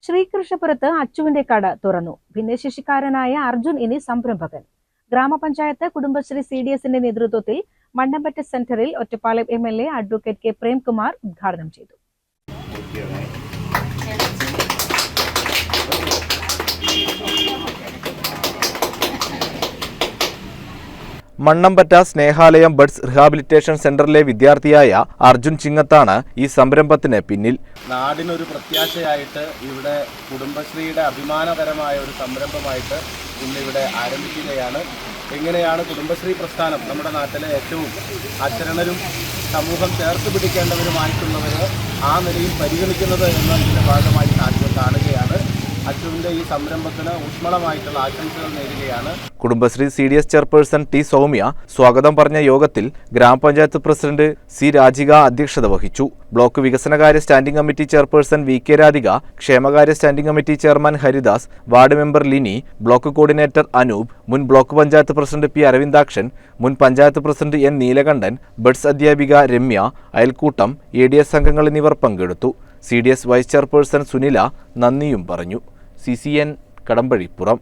ശ്രീകൃഷ്ണപുരത്ത് അച്ചുവിന്റെ കട തുറന്നു. ഭിന്നശേഷിക്കാരനായ അർജുൻ ഇനി സംരംഭകൻ. ഗ്രാമപഞ്ചായത്ത് കുടുംബശ്രീ CDSന്റെ നേതൃത്വത്തിൽ മണ്ണമ്പറ്റ സെന്ററിൽ Ottapalam MLA advocate K. Premkumar ഉദ്ഘാടനം ചെയ്തു. മണ്ണമ്പറ്റ സ്നേഹാലയം ബഡ്സ് റിഹാബിലിറ്റേഷൻ സെന്ററിലെ വിദ്യാർത്ഥിയായ അർജുൻ ചിങ്ങത്താണ് ഈ സംരംഭത്തിന് പിന്നിൽ. നാടിനൊരു പ്രത്യാശയായിട്ട് ഇവിടെ കുടുംബശ്രീയുടെ അഭിമാനകരമായ ഒരു സംരംഭമായിട്ട് ഇന്നിവിടെ ആരംഭിക്കുകയാണ്. എങ്ങനെയാണ് കുടുംബശ്രീ പ്രസ്ഥാനം നമ്മുടെ നാട്ടിലെ ഏറ്റവും അശരണരും സമൂഹം ചേർത്ത് പിടിക്കേണ്ടവരുമായിട്ടുള്ളവർ ആ നിലയിൽ പരിഗണിക്കുന്നത് എന്നതിൻ്റെ ഭാഗമായി കാണുകയാണ്. അച്ചുവിന്റെ ഈ സംരംഭത്തിന് ഊഷ്മളമായിട്ടുള്ള ആശംസകൾ നേരുകയാണ്. Kudumbashree CDS chairperson T. Soumya സ്വാഗതം പറഞ്ഞ യോഗത്തിൽ ഗ്രാമപഞ്ചായത്ത് പ്രസിഡന്റ് C. രാജിക അധ്യക്ഷത വഹിച്ചു. ബ്ലോക്ക് വികസനകാര്യ standing committee chairperson VK Radhika, ക്ഷേമകാര്യ standing committee chairman Haridas, ward member Lini, block coordinator Anoop, മുൻ block panchayat president P. Aravindakshan, മുൻ panchayat president N. Neelakandan, buds അധ്യാപിക രമ്യ, അയൽക്കൂട്ടം, ADS അംഗങ്ങൾ എന്നിവർ പങ്കെടുത്തു. CDS വൈസ് ചെയർപേഴ്സൺ സുനില നന്ദിയും പറഞ്ഞു. CCN കടമ്പഴിപ്പുറം.